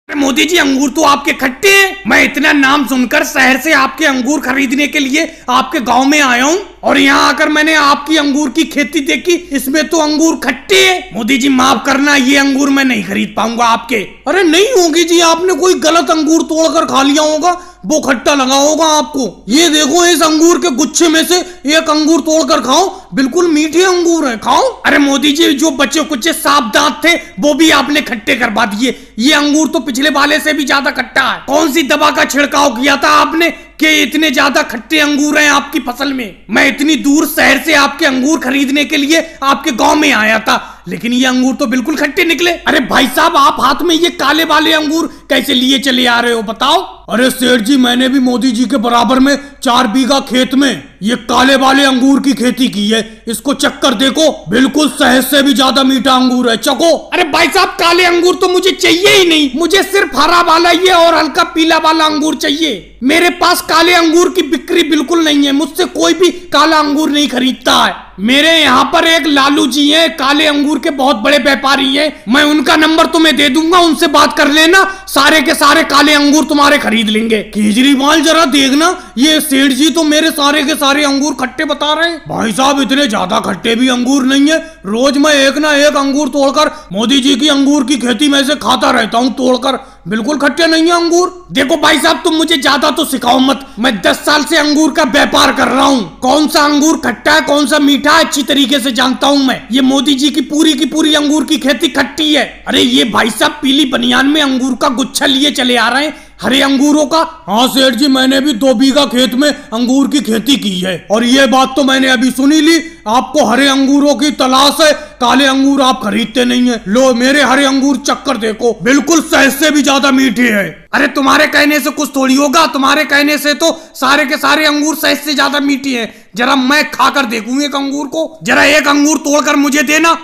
मोदी जी अंगूर तो आपके खट्टे हैं। मैं इतना नाम सुनकर शहर से आपके अंगूर खरीदने के लिए आपके गांव में आया हूँ और यहाँ आकर मैंने आपकी अंगूर की खेती देखी, इसमें तो अंगूर खट्टे हैं। मोदी जी माफ करना, ये अंगूर मैं नहीं खरीद पाऊंगा आपके। अरे नहीं होगी जी, आपने कोई गलत अंगूर तोड़कर खा लिया होगा, वो खट्टा लगा होगा आपको। ये देखो, इस अंगूर के गुच्छे में से एक अंगूर तोड़कर खाओ, बिल्कुल मीठे अंगूर हैं, खाओ। अरे मोदी जी, जो बच्चे कुछ साफ दांत थे वो भी आपने खट्टे करवा दिए। ये अंगूर तो पिछले वाले से भी ज्यादा खट्टा है। कौन सी दवा का छिड़काव किया था आपने कि इतने ज्यादा खट्टे अंगूर हैं आपकी फसल में? मैं इतनी दूर शहर से आपके अंगूर खरीदने के लिए आपके गांव में आया था, लेकिन ये अंगूर तो बिल्कुल खट्टे निकले। अरे भाई साहब, आप हाथ में ये काले वाले अंगूर कैसे लिए चले आ रहे हो, बताओ? अरे सेठ जी, मैंने भी मोदी जी के बराबर में 4 बीघा खेत में ये काले वाले अंगूर की खेती की है। इसको चक्कर देखो, बिल्कुल शहद से भी ज्यादा मीठा अंगूर है, चको। अरे भाई साहब, काले अंगूर तो मुझे चाहिए ही नहीं, मुझे सिर्फ हरा वाला ये और हल्का पीला वाला अंगूर चाहिए। मेरे पास काले अंगूर की बिक्री बिल्कुल नहीं है, मुझसे कोई भी काला अंगूर नहीं खरीदता है। मेरे यहाँ पर एक लालू जी हैं, काले अंगूर के बहुत बड़े व्यापारी हैं, मैं उनका नंबर तुम्हें दे दूंगा, उनसे बात कर लेना, सारे के सारे काले अंगूर तुम्हारे खरीद लेंगे। केजरीवाल जरा देखना, ये सेठ जी तो मेरे सारे के सारे अंगूर खट्टे बता रहे हैं। भाई साहब, इतने ज्यादा खट्टे भी अंगूर नहीं है, रोज मैं एक ना एक अंगूर तोड़कर मोदी जी की अंगूर की खेती में से खाता रहता हूँ तोड़कर, बिल्कुल खट्टे नहीं है अंगूर। देखो भाई साहब, तुम मुझे ज्यादा तो सिखाओ मत, मैं 10 साल से अंगूर का व्यापार कर रहा हूँ। कौन सा अंगूर खट्टा है, कौन सा मीठा है, अच्छी तरीके से जानता हूँ मैं। ये मोदी जी की पूरी अंगूर की खेती खट्टी है। अरे ये भाई साहब पीली बनियान में अंगूर का गुच्छा लिए चले आ रहे हैं, हरे अंगूरों का। हाँ सेठ जी, मैंने भी 2 बीघा खेत में अंगूर की खेती की है और ये बात तो मैंने अभी सुनी ली, आपको हरे अंगूरों की तलाश है, काले अंगूर आप खरीदते नहीं है। लो मेरे हरे अंगूर चक्कर देखो, बिल्कुल शहद से भी ज्यादा मीठे हैं। अरे तुम्हारे कहने से कुछ थोड़ी होगा, तुम्हारे कहने से तो सारे के सारे अंगूर शहद से ज्यादा मीठे हैं। जरा मैं खाकर देखूं एक अंगूर को, जरा एक अंगूर तोड़कर मुझे देना।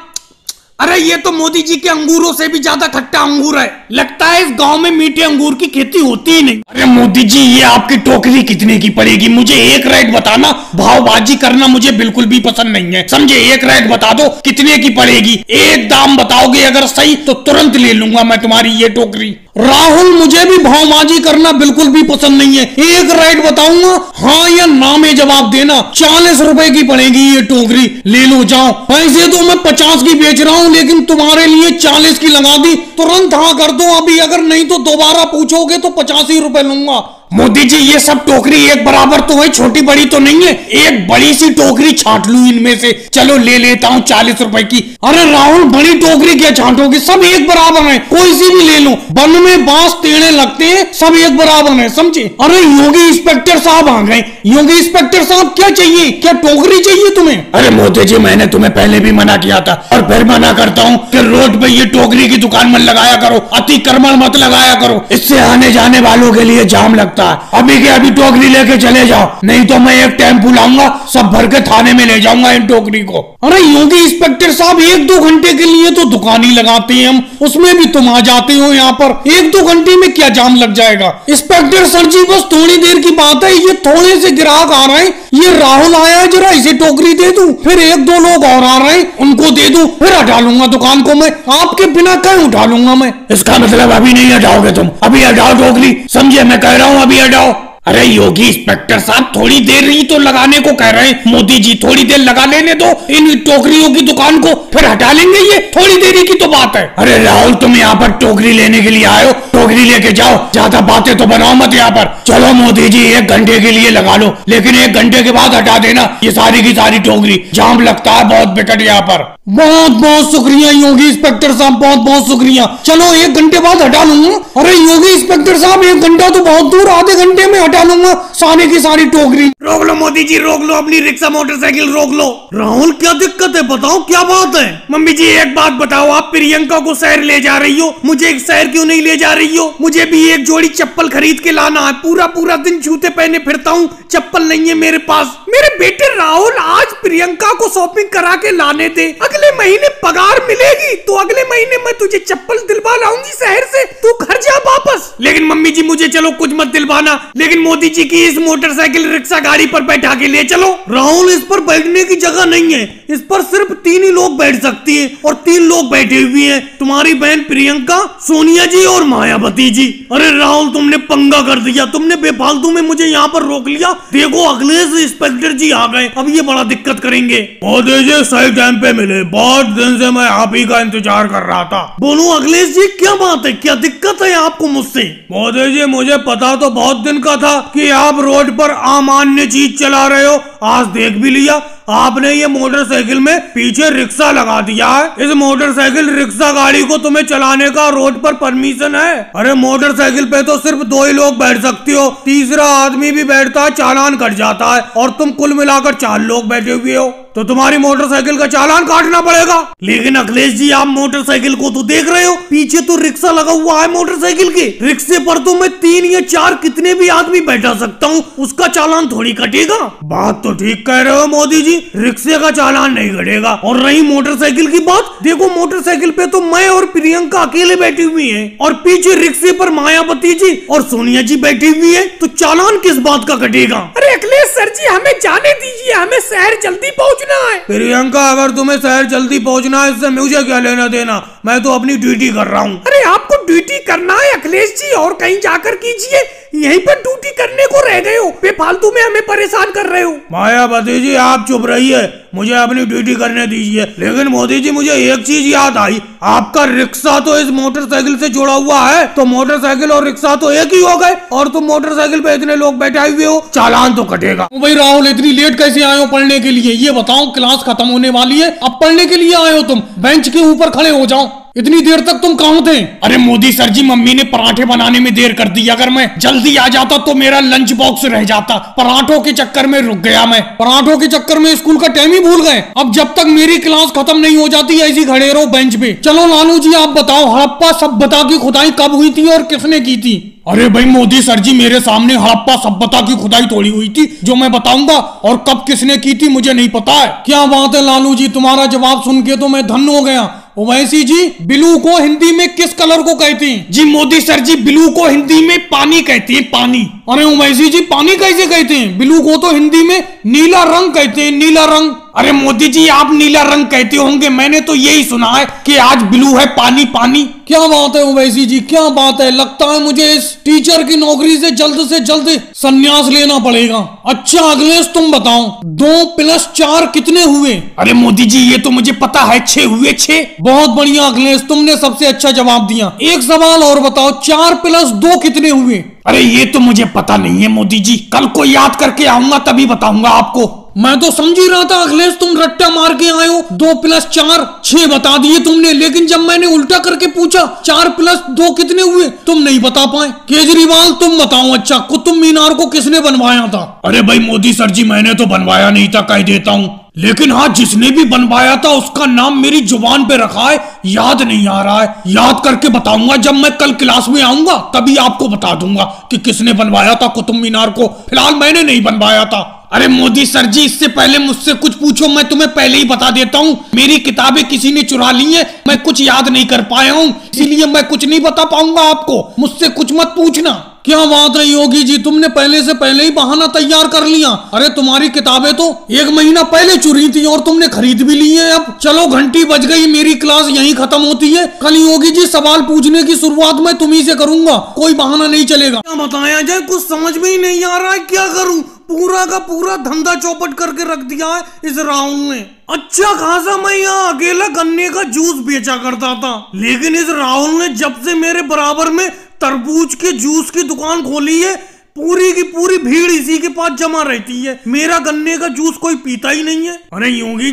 अरे ये तो मोदी जी के अंगूरों से भी ज्यादा खट्टा अंगूर है, लगता है इस गांव में मीठे अंगूर की खेती होती ही नहीं। अरे मोदी जी, ये आपकी टोकरी कितने की पड़ेगी, मुझे एक रेट बताना, भावबाजी करना मुझे बिल्कुल भी पसंद नहीं है, समझे? एक रेट बता दो कितने की पड़ेगी, एक दाम बताओगे अगर सही तो तुरंत ले लूंगा मैं तुम्हारी ये टोकरी। राहुल, मुझे भी भावबाजी करना बिल्कुल भी पसंद नहीं है, एक रेट बताऊंगा, हाँ या ना में जवाब देना। 40 रुपए की पड़ेगी ये टोकरी, ले लो जाओ। पैसे तो मैं 50 की बेच रहा हूँ, लेकिन तुम्हारे लिए 40 की लगा दी, तुरंत हाँ कर दो अभी, अगर नहीं तो दोबारा पूछोगे तो 50 ही रुपए लूंगा। मोदी जी, ये सब टोकरी एक बराबर तो है, छोटी बड़ी तो नहीं है, एक बड़ी सी टोकरी छांट लूं इनमें से, चलो ले लेता हूँ 40 रुपए की। अरे राहुल, बड़ी टोकरी क्या छांटोगे, सब एक बराबर है, कोई सी भी ले लो, वन में बांस टेढ़े लगते हैं, सब एक बराबर है, समझे? अरे योगी इंस्पेक्टर साहब आ गए। योगी इंस्पेक्टर साहब, क्या चाहिए, क्या टोकरी चाहिए तुम्हें? अरे मोदी जी, मैंने तुम्हें पहले भी मना किया था और फिर मना करता हूँ कि रोड पे ये टोकरी की दुकान मत लगाया करो, अतिक्रमण मत लगाया करो, इससे आने जाने वालों के लिए जाम लगता। अभी के अभी टोकरी लेके चले जाओ, नहीं तो मैं एक टेम्पू लाऊंगा, सब भर के थाने में ले जाऊंगा इन टोकरी को। अरे योगी इंस्पेक्टर साहब, 1-2 घंटे के लिए तो दुकान ही लगाते हैं हम, उसमें भी तुम आ जाते हो यहाँ पर, 1-2 घंटे में क्या जाम लग जाएगा? इंस्पेक्टर सर जी, बस थोड़ी देर की बात है, ये थोड़े से ग्राहक आ रहे हैं, ये राहुल आया है, जरा इसे टोकरी दे दूं, फिर 1-2 लोग और आ रहे हैं, उनको दे दूं, फिर हटा लूंगा दुकान को मैं, आपके बिना कहीं उठा लूंगा मैं। इसका मतलब अभी नहीं हटाओगे तुम? अभी हटाओ टोकरी, समझे? मैं कह रहा हूँ अभी हटाओ। अरे योगी इंस्पेक्टर साहब, थोड़ी देर ही तो लगाने को कह रहे हैं मोदी जी, थोड़ी देर लगा लेने दो इन टोकरियों की दुकान को, फिर हटा लेंगे, ये थोड़ी देरी की तो बात है। अरे राहुल, तुम यहाँ पर टोकरी लेने के लिए आए हो, टोकरी लेके जाओ, ज्यादा बातें तो बनाओ मत यहाँ पर। चलो मोदी जी, 1 घंटे के लिए लगा लो, लेकिन 1 घंटे के बाद हटा देना ये सारी की सारी टोकरी, जाम लगता है बहुत बिकट यहाँ पर। बहुत बहुत शुक्रिया योगी इंस्पेक्टर साहब, बहुत बहुत शुक्रिया। चलो 1 घंटे बाद हटा लूंगा। अरे योगी इंस्पेक्टर साहब, 1 घंटा तो बहुत दूर, आधे घंटे में हटा लूंगा सारी की सारी टोकरी। रोक लो मोदी जी, रोक लो, अपनी रिक्शा मोटरसाइकिल रोक लो। राहुल, क्या दिक्कत है, बताओ क्या बात है? मम्मी जी, एक बात बताओ, आप प्रियंका को शहर ले जा रही हो, मुझे एक शहर क्यों नहीं ले जा रही हो? मुझे भी एक जोड़ी चप्पल खरीद के लाना है, पूरा दिन जूते पहने फिरता हूँ, चप्पल नहीं है मेरे पास। मेरे बेटे राहुल, आज प्रियंका को शॉपिंग करा के लाने दे, अगले महीने पगार मिलेगी तो अगले महीने मैं तुझे चप्पल दिलवा लाऊंगी शहर से, तू घर जा वापस। लेकिन मम्मी जी मुझे चलो कुछ मत दिलवाना, लेकिन मोदी जी की इस मोटरसाइकिल रिक्शा गाड़ी पर बैठा के ले चलो। राहुल, इस पर बैठने की जगह नहीं है, इस पर सिर्फ 3 ही लोग बैठ सकती है और 3 लोग बैठे हुए हैं, तुम्हारी बहन प्रियंका, सोनिया जी और मायावती जी। अरे राहुल, तुमने पंगा कर दिया, तुमने बेफालतू में मुझे यहाँ पर रोक लिया। देखो अखिलेश इंस्पेक्टर जी आ गए, अब ये बड़ा दिक्कत करेंगे। मोदी जी सही टाइम पे मिले, बहुत दिन से मैं आप ही का इंतजार कर रहा था। बोलो अखिलेश जी, क्या बात है, क्या दिक्कत है आपको मुझसे? मोदी जी मुझे पता तो बहुत दिन का था कि आप रोड पर अमान्य चीज चला रहे हो, आज देख भी लिया। आपने ये मोटरसाइकिल में पीछे रिक्शा लगा दिया है। इस मोटरसाइकिल रिक्शा गाड़ी को तुम्हें चलाने का रोड पर परमिशन है? अरे मोटरसाइकिल पे तो सिर्फ 2 ही लोग बैठ सकते हो, तीसरा आदमी भी बैठता है चालान कट जाता है, और तुम कुल मिलाकर 4 लोग बैठे हुए हो, तो तुम्हारी मोटरसाइकिल का चालान काटना पड़ेगा। लेकिन अखिलेश जी, आप मोटरसाइकिल को तो देख रहे हो, पीछे तो रिक्शा लगा हुआ है मोटरसाइकिल के। रिक्शे पर तो मैं 3 या 4 कितने भी आदमी बैठा सकता हूँ, उसका चालान थोड़ी कटेगा। बात तो ठीक कह रहे हो मोदी जी, रिक्शे का चालान नहीं कटेगा। और रही मोटरसाइकिल की बात, देखो मोटरसाइकिल पे तो मैं और प्रियंका अकेले बैठी हुई हैं, और पीछे रिक्शे पर मायावती जी और सोनिया जी बैठी हुई है, तो चालान किस बात का कटेगा? अरे अखिलेश सर जी, हमें जाने दीजिए, हमें शहर जल्दी पहुँचना है। प्रियंका, अगर तुम्हें शहर जल्दी पहुँचना है, इससे मुझे क्या लेना देना, मैं तो अपनी ड्यूटी कर रहा हूँ। अरे आपको ड्यूटी करना है अखिलेश जी, और कहीं जाकर कीजिए, यहीं पर ड्यूटी करने को रह गए हो, बेफालतू में हमें परेशान कर रहे हो। मायावती जी आप चुप रहिए, मुझे अपनी ड्यूटी करने दीजिए। लेकिन मोदी जी मुझे एक चीज याद आई, आपका रिक्शा तो इस मोटरसाइकिल से जुड़ा हुआ है, तो मोटरसाइकिल और रिक्शा तो एक ही हो गए, और तुम मोटरसाइकिल पे इतने लोग बैठे हुए हो, चालान तो कटेगा। भाई राहुल, इतनी लेट कैसे आए हो पढ़ने के लिए, ये बताओ, क्लास खत्म होने वाली है, अब पढ़ने के लिए आए हो तुम? बेंच के ऊपर खड़े हो जाओ, इतनी देर तक तुम कहाँ थे? अरे मोदी सर जी, मम्मी ने पराठे बनाने में देर कर दी, अगर मैं जल्दी आ जाता तो मेरा लंच बॉक्स रह जाता, पराठों के चक्कर में रुक गया मैं, पराठों के चक्कर में स्कूल का टाइम ही भूल गए। अब जब तक मेरी क्लास खत्म नहीं हो जाती ऐसे ही खड़े रहो बेंच पे। चलो लालू जी आप बताओ, हड़प्पा सभ्यता की खुदाई कब हुई थी और किसने की थी? अरे भाई मोदी सर जी, मेरे सामने हड़प्पा सभ्यता की खुदाई थोड़ी हुई थी जो मैं बताऊंगा, और कब किसने की थी मुझे नहीं पता है। क्या बात है लालू जी, तुम्हारा जवाब सुन के तो मैं धन्य हो गया। ओवैसी जी, ब्लू को हिंदी में किस कलर को कहते हैं? जी मोदी सर जी, ब्लू को हिंदी में पानी कहते हैं, पानी। अरे ओवैसी जी, पानी कैसे कहते हैं? ब्लू को तो हिंदी में नीला रंग कहते हैं, नीला रंग। अरे मोदी जी, आप नीला रंग कहते होंगे, मैंने तो यही सुना है कि आज ब्लू है पानी, पानी। क्या बात है ओवैसी जी, क्या बात है, लगता है मुझे इस टीचर की नौकरी से जल्द संन्यास लेना पड़ेगा। अच्छा अखिलेश तुम बताओ, 2 + 4 कितने हुए? अरे मोदी जी, ये तो मुझे पता है, 6 हुए, 6। बहुत बढ़िया अखिलेश, तुमने सबसे अच्छा जवाब दिया। एक सवाल और बताओ, 4 + 2 कितने हुए? अरे ये तो मुझे पता नहीं है मोदी जी, कल को याद करके आऊंगा तभी बताऊंगा आपको। मैं तो समझ ही रहा था अखिलेश तुम रट्टा मार के आए हो, 2 + 4 6 बता दिए तुमने, लेकिन जब मैंने उल्टा करके पूछा 4 + 2 कितने हुए, तुम नहीं बता पाए। केजरीवाल तुम बताओ, अच्छा कुतुब मीनार को किसने बनवाया था? अरे भाई मोदी सर जी, मैंने तो बनवाया नहीं था, कह देता हूँ, लेकिन हाँ जिसने भी बनवाया था उसका नाम मेरी जुबान पे रखा है, याद नहीं आ रहा है, याद करके बताऊंगा जब मैं कल क्लास में आऊंगा, तभी आपको बता दूंगा कि किसने बनवाया था कुतुब मीनार को। फिलहाल मैंने नहीं बनवाया था। अरे मोदी सर जी, इससे पहले मुझसे कुछ पूछो, मैं तुम्हें पहले ही बता देता हूँ, मेरी किताबें किसी ने चुरा ली है, मैं कुछ याद नहीं कर पाया हूँ, इसीलिए मैं कुछ नहीं बता पाऊंगा आपको, मुझसे कुछ मत पूछना। क्या बात है योगी जी, तुमने पहले से पहले ही बहाना तैयार कर लिया। अरे तुम्हारी किताबें तो 1 महीना पहले चुरी थी और तुमने खरीद भी ली है। अब चलो घंटी बज गई, मेरी क्लास यहीं खत्म होती है। कल योगी जी सवाल पूछने की शुरुआत मैं तुम्ही से करूंगा, कोई बहाना नहीं चलेगा। क्या बताया जाए, कुछ समझ में ही नहीं आ रहा है, क्या करूं? पूरा का पूरा धंधा चौपट करके रख दिया है इस राहुल ने। अच्छा खासा मैं यहाँ अकेला गन्ने का जूस बेचा करता था, लेकिन इस राहुल ने जब से मेरे बराबर में तरबूज के जूस की दुकान खोली है, पूरी की पूरी भीड़ इसी के पास जमा रहती है, मेरा गन्ने का जूस कोई पीता ही नहीं है। अरे योगी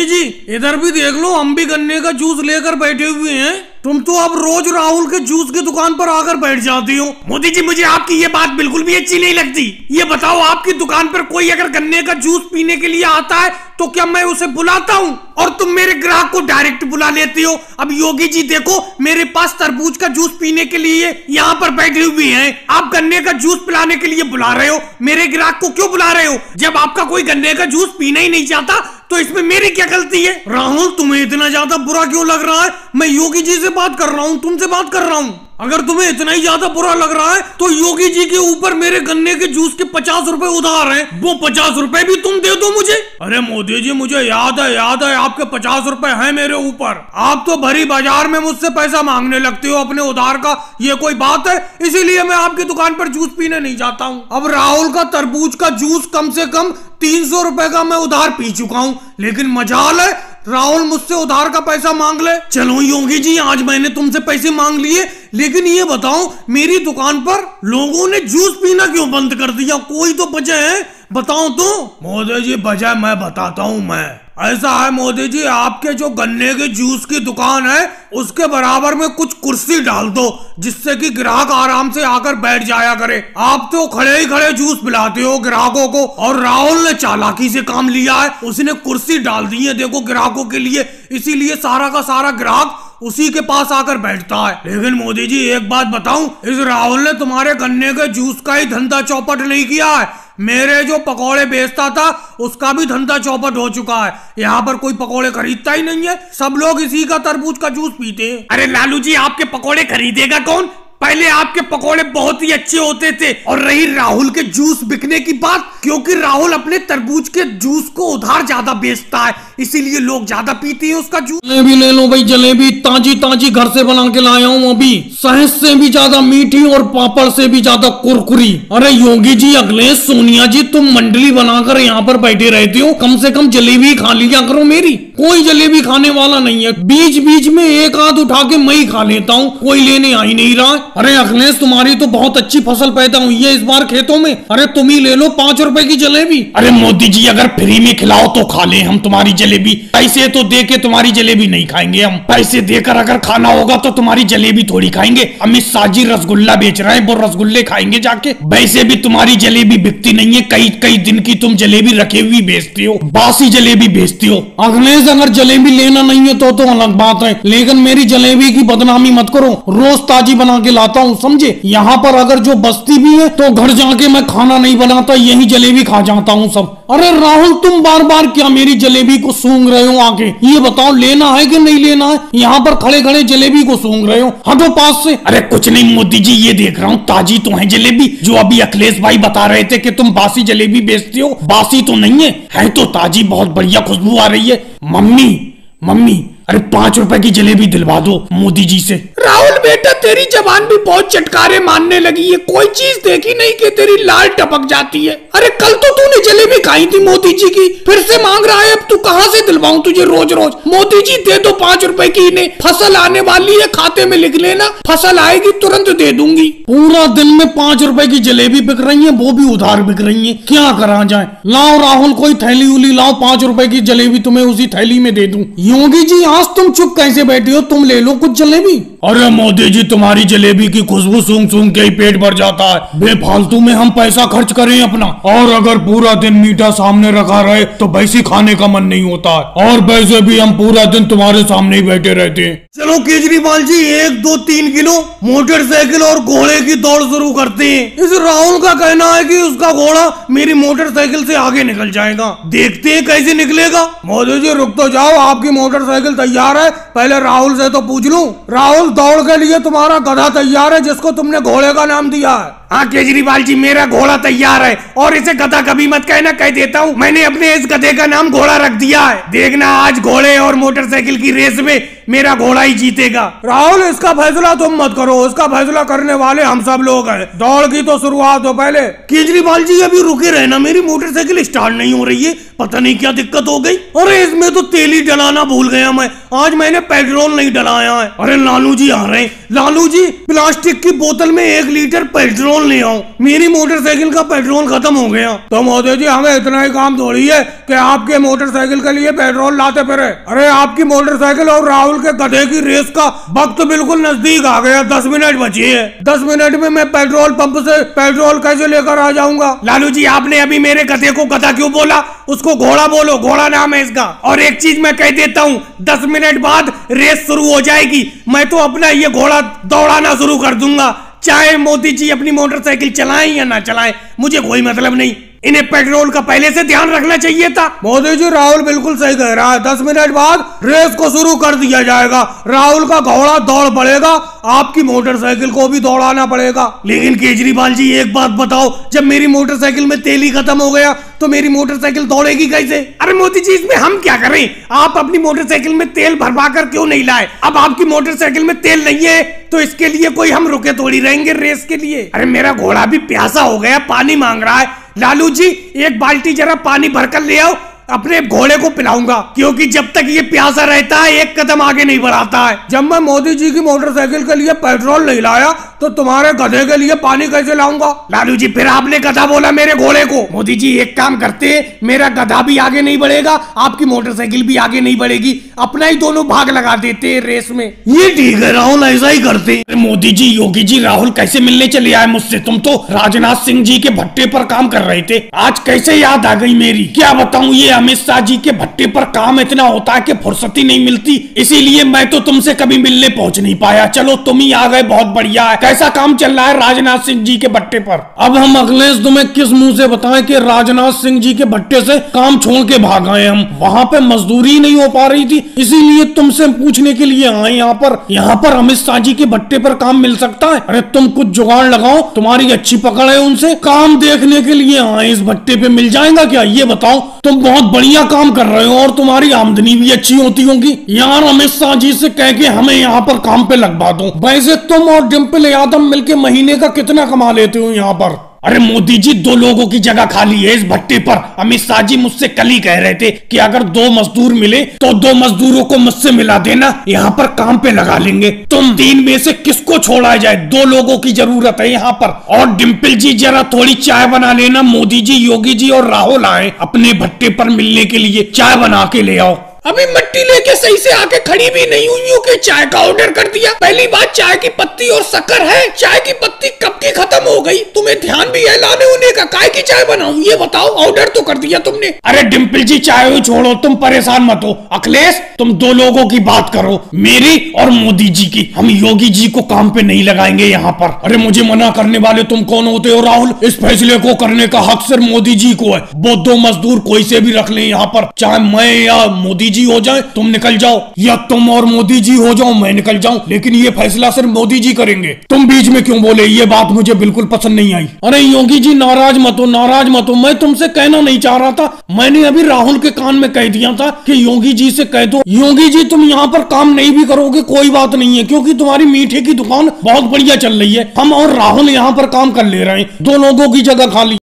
जी इधर भी देख लो, हम भी गन्ने का जूस लेकर बैठे हुए हैं। तुम तो अब रोज राहुल के जूस की दुकान पर आकर बैठ जाती हो। मोदी जी, मुझे आपकी ये बात बिल्कुल भी अच्छी नहीं लगती। ये बताओ, आपकी दुकान पर कोई अगर गन्ने का जूस पीने के लिए आता है तो क्या मैं उसे बुलाता हूँ और तुम मेरे ग्राहक को डायरेक्ट बुला लेती हो? अब योगी जी देखो, मेरे पास तरबूज का जूस पीने के लिए यहाँ पर बैठे हुए हैं, आप गन्ने का जूस पिलाने के लिए बुला रहे हो, मेरे ग्राहक को क्यों बुला रहे हो? जब आपका कोई गन्ने का जूस पीना ही नहीं चाहता तो इसमें मेरी क्या गलती है? राहुल, तुम्हें इतना ज्यादा बुरा क्यों लग रहा है? मैं योगी जी से बात कर रहा हूँ, तुमसे बात कर रहा हूँ। अगर तुम्हें इतना ही ज्यादा बुरा लग रहा है तो योगी जी के ऊपर मेरे गन्ने के जूस के 50 रुपए उधार हैं, वो 50 रुपए भी तुम दे दो मुझे। अरे मोदी जी मुझे याद है आपके 50 रुपए हैं मेरे ऊपर। आप तो भरी बाजार में मुझसे पैसा मांगने लगते हो अपने उधार का, ये कोई बात है? इसीलिए मैं आपकी दुकान पर जूस पीने नहीं जाता हूँ। अब राहुल का तरबूज का जूस कम से कम 300 रुपए का मैं उधार पी चुका हूँ, लेकिन मजाल है राहुल मुझसे उधार का पैसा मांग ले। चलो योगी जी आज मैंने तुमसे पैसे मांग लिए, लेकिन ये बताओ मेरी दुकान पर लोगों ने जूस पीना क्यों बंद कर दिया? कोई तो वजह है, बताओ तो। मोदी जी वजह मैं बताता हूँ। मैं ऐसा है मोदी जी, आपके जो गन्ने के जूस की दुकान है उसके बराबर में कुछ कुर्सी डाल दो जिससे कि ग्राहक आराम से आकर बैठ जाया करे। आप तो खड़े ही खड़े जूस पिलाते हो ग्राहकों को, और राहुल ने चालाकी से काम लिया है, उसने कुर्सी डाल दी है देखो ग्राहकों के लिए, इसीलिए सारा का सारा ग्राहक उसी के पास आकर बैठता है। लेकिन मोदी जी एक बात बताऊं, इस राहुल ने तुम्हारे गन्ने के जूस का ही धंधा चौपट नहीं किया है, मेरे जो पकोड़े बेचता था उसका भी धंधा चौपट हो चुका है। यहाँ पर कोई पकोड़े खरीदता ही नहीं है, सब लोग इसी का तरबूज का जूस पीते हैं। अरे लालू जी आपके पकोड़े खरीदेगा कौन? पहले आपके पकोड़े बहुत ही अच्छे होते थे। और रही राहुल के जूस बिकने की बात, क्योंकि राहुल अपने तरबूज के जूस को उधार ज्यादा बेचता है, इसीलिए लोग ज्यादा पीते हैं उसका जूस। जलेबी ले लो भाई, जलेबी ताजी ताजी घर से बना के लाया हूँ अभी, शहद से भी ज्यादा मीठी और पापड़ से भी ज्यादा कुरकुरी। अरे योगी जी, अखिलेश, सोनिया जी, तुम मंडली बनाकर यहाँ पर बैठे रहते हो, कम से कम जलेबी खा लिया करो मेरी। कोई जलेबी खाने वाला नहीं है, बीच बीच में एक आध उठा के मैं ही खा लेता हूँ, कोई लेने आ ही नहीं रहा। अरे अखिलेश, तुम्हारी तो बहुत अच्छी फसल पैदा हुई है इस बार खेतों में, अरे तुम ही ले लो 5 रुपए की जलेबी। अरे मोदी जी अगर फ्री में खिलाओ तो खा ले हम तुम्हारी जलेबी, पैसे तो दे के तुम्हारी जलेबी नहीं खाएंगे हम। पैसे देकर अगर खाना होगा तो तुम्हारी जलेबी थोड़ी खाएंगे। अमित शाह जी रसगुल्ला बेच रहे हैं, वो रसगुल्ले खाएंगे जाके। वैसे भी तुम्हारी जलेबी बिकती नहीं है, कई कई दिन की तुम जलेबी रखे हुई बेचती हो, बासी जलेबी बेचती हो। अखिलेश अगर जलेबी लेना नहीं है तो अलग बात है, लेकिन मेरी जलेबी की बदनामी मत करो, रोज ताजी बना के लाता हूँ समझे। यहाँ पर अगर जो बस्ती भी है तो घर जाके मैं खाना नहीं बनाता, यही जलेबी खा जाता हूँ सब। अरे राहुल, तुम बार बार क्या मेरी जलेबी को सूंघ रहे हो आके? ये बताओ लेना है कि नहीं लेना है? यहाँ पर खड़े खड़े जलेबी को सूंघ रहे हो, हटो पास से। अरे कुछ नहीं मोदी जी, ये देख रहा हूँ ताजी तो है जलेबी, जो अभी अखिलेश भाई बता रहे थे कि तुम बासी जलेबी बेचते हो, बासी तो नहीं है तो ताजी, बहुत बढ़िया खुशबू आ रही है। मम्मी अरे 5 रुपए की जलेबी दिलवा दो मोदी जी से। राहुल बेटा, तेरी जबान भी बहुत चटकारे मारने लगी है, कोई चीज देखी नहीं कि तेरी लाल टपक जाती है। अरे कल तो तूने जलेबी खाई थी मोदी जी की, फिर से मांग रहा है, अब तू कहाँ से दिलवाऊं तुझे रोज रोज? मोदी जी दे दो 5 रुपए की इन्हें, फसल आने वाली है, खाते में लिख लेना, फसल आएगी तुरंत दे दूंगी। पूरा दिन में 5 रुपए की जलेबी बिक रही है, वो भी उधार बिक रही है, क्या करा जाए? लाओ राहुल कोई थैली उली लाओ, 5 रुपए की जलेबी तुम्हें उसी थैली में दे दूं। योगी जी आज तुम चुप कैसे बैठे हो, तुम ले लो कुछ जलेबी। अरे मोदी जी, तुम्हारी जलेबी की खुशबू सूंघ सूंघ के ही पेट भर जाता है, बेफालतू में हम पैसा खर्च करें अपना, और अगर पूरा दिन मीठा सामने रखा रहे तो वैसे खाने का मन नहीं होता है, और वैसे भी हम पूरा दिन तुम्हारे सामने ही बैठे रहते हैं। चलो केजरीवाल जी, 1 2 3 किलो मोटरसाइकिल और घोड़े की दौड़ शुरू करते हैं। इस राहुल का कहना है कि उसका घोड़ा मेरी मोटरसाइकिल से आगे निकल जाएगा, देखते हैं कैसे निकलेगा। मोदी जी रुक तो जाओ, आपकी मोटरसाइकिल तैयार है, पहले राहुल से तो पूछ लूं। राहुल, दौड़ के लिए तुम्हारा गधा तैयार है जिसको तुमने घोड़े का नाम दिया है? हाँ केजरीवाल जी, मेरा घोड़ा तैयार है, और इसे गधा कभी मत कहना, कह देता हूँ, मैंने अपने इस गधे का नाम घोड़ा रख दिया है। देखना आज घोड़े और मोटरसाइकिल की रेस में मेरा घोड़ा ही जीतेगा। राहुल, इसका फैसला तुम मत करो, इसका फैसला करने वाले हम सब लोग हैं। दौड़ की तो शुरुआत हो पहले। केजरीवाल जी अभी रुके रहना, मेरी मोटरसाइकिल स्टार्ट नहीं हो रही है, पता नहीं क्या दिक्कत हो गई। अरे इसमें तो तेल ही डलाना भूल गया मैं, आज मैंने पेट्रोल नहीं डलाया है। अरे लालू जी आ रहे हैं, लालू जी प्लास्टिक की बोतल में 1 लीटर पेट्रोल ले आओ, मेरी मोटरसाइकिल का पेट्रोल खत्म हो गया। तो मोदी जी हमें इतना ही काम थोड़ी है कि आपके मोटरसाइकिल के लिए पेट्रोल लाते फिरे। अरे आपकी मोटरसाइकिल और राहुल के गधे की रेस का वक्त बिल्कुल नजदीक आ गया, 10 मिनट बचे है। 10 मिनट में मैं पेट्रोल पंप से पेट्रोल कैसे लेकर आ जाऊंगा? लालू जी, आपने अभी मेरे गधे को गधा क्यों बोला? उसको घोड़ा बोलो, घोड़ा नाम है इसका। और एक चीज मैं कह देता हूँ, 10 मिनट बाद रेस शुरू हो जाएगी, मैं तो अपना ये घोड़ा दौड़ाना शुरू कर दूंगा, चाहे मोदी जी अपनी मोटरसाइकिल चलाएं या ना चलाएं, मुझे कोई मतलब नहीं। इन्हें पेट्रोल का पहले से ध्यान रखना चाहिए था। मोदी जी, राहुल बिल्कुल सही कह रहा है। 10 मिनट बाद रेस को शुरू कर दिया जाएगा। राहुल का घोड़ा दौड़ पड़ेगा, आपकी मोटरसाइकिल को भी दौड़ाना पड़ेगा। लेकिन केजरीवाल जी, एक बात बताओ, जब मेरी मोटरसाइकिल में तेल ही खत्म हो गया तो मेरी मोटरसाइकिल दौड़ेगी कैसे? अरे मोदी जी, इसमें हम क्या करें? आप अपनी मोटरसाइकिल में तेल भरवा कर क्यों नहीं लाए? अब आपकी मोटरसाइकिल में तेल नहीं है तो इसके लिए कोई हम रुके थोड़ी रहेंगे रेस के लिए। अरे मेरा घोड़ा भी प्यासा हो गया, पानी मांग रहा है। लालू जी, एक बाल्टी जरा पानी भरकर ले आओ, अपने घोड़े को पिलाऊंगा, क्योंकि जब तक ये प्यासा रहता है एक कदम आगे नहीं बढ़ाता है। जब मैं मोदी जी की मोटरसाइकिल के लिए पेट्रोल नहीं लाया तो तुम्हारे गधे के लिए पानी कैसे लाऊंगा? लालू जी, फिर आपने गधा बोला मेरे घोड़े को। मोदी जी, एक काम करते, मेरा गधा भी आगे नहीं बढ़ेगा, आपकी मोटरसाइकिल भी आगे नहीं बढ़ेगी, अपना ही दोनों भाग लगा देते रेस में। ये ठीक है राहुल, ऐसा ही करते। मोदी जी, योगी जी, राहुल कैसे मिलने चले आए मुझसे? तुम तो राजनाथ सिंह जी के भट्टे पर काम कर रहे थे, आज कैसे याद आ गई मेरी? क्या बताऊं, ये अमित शाह जी के भट्टे पर काम इतना होता है कि फुर्सत ही नहीं मिलती, इसीलिए मैं तो तुमसे कभी मिलने पहुंच नहीं पाया। चलो तुम ही आ गए, बहुत बढ़िया है। कैसा काम चल रहा है राजनाथ सिंह जी के भट्टे पर? अब हम अखिलेश तुम्हें किस मुंह से बताएं कि राजनाथ सिंह जी के भट्टे से काम छोड़ के भाग आए हम। वहाँ पे मजदूरी नहीं हो पा रही थी, इसीलिए तुमसे पूछने के लिए आए यहाँ पर अमित शाह जी के भट्टे पर काम मिल सकता है? अरे तुम कुछ जुगाड़ लगाओ, तुम्हारी अच्छी पकड़ है उनसे। काम देखने के लिए आए, इस भट्टे पे मिल जाएगा क्या ये बताओ? तुम बहुत बढ़िया काम कर रहे हो और तुम्हारी आमदनी भी अच्छी होती होगी। यार अमित शाह जी से कह के हमें यहाँ पर काम पे लगवा दो। वैसे तुम और डिम्पल यादव मिलके महीने का कितना कमा लेते हो यहाँ पर? अरे मोदी जी, 2 लोगों की जगह खाली है इस भट्टे पर। अमित शाह जी मुझसे कल ही कह रहे थे कि अगर 2 मजदूर मिले तो 2 मजदूरों को मुझसे मिला देना, यहाँ पर काम पे लगा लेंगे। तुम 3 में से किसको छोड़ा जाए? 2 लोगों की जरूरत है यहाँ पर। और डिम्पल जी, जरा थोड़ी चाय बना लेना। मोदी जी, योगी जी और राहुल आए अपने भट्टे पर मिलने के लिए, चाय बना के ले आओ। अभी मट्टी लेके सही से आके खड़ी भी नहीं हुई के चाय का ऑर्डर कर दिया। पहली बात, चाय की पत्ती और शक्कर है, चाय की पत्ती कब की खत्म हो गई? तुम्हें ध्यान भी है लाने होने का? काय की चाय बनाऊं ये बताओ? ऑर्डर तो कर दिया तुमने। अरे डिम्पल जी, चाय छोड़ो, तुम परेशान मत हो। अखिलेश, तुम 2 लोगों की बात करो, मेरी और मोदी जी की। हम योगी जी को काम पे नहीं लगाएंगे यहाँ पर। अरे मुझे मना करने वाले तुम कौन होते हो राहुल? इस फैसले को करने का हक सिर्फ मोदी जी को है। वो 2 मजदूर कोई से भी रख ले यहाँ पर, चाहे मैं या मोदी जी हो जाए, तुम निकल जाओ, या तुम और मोदी जी हो जाओ, मैं निकल जाऊं, लेकिन ये फैसला सिर्फ मोदी जी करेंगे। तुम बीच में क्यों बोले? ये बात मुझे बिल्कुल पसंद नहीं आई। अरे योगी जी, नाराज मत हो, नाराज मत हो। मैं तुमसे कहना नहीं चाह रहा था, मैंने अभी राहुल के कान में कह दिया था कि योगी जी से कह दो। योगी जी, तुम यहाँ पर काम नहीं भी करोगे कोई बात नहीं है, क्योंकि तुम्हारी मीठे की दुकान बहुत बढ़िया चल रही है। हम और राहुल यहाँ पर काम कर ले रहे हैं, 2 लोगों की जगह खाली।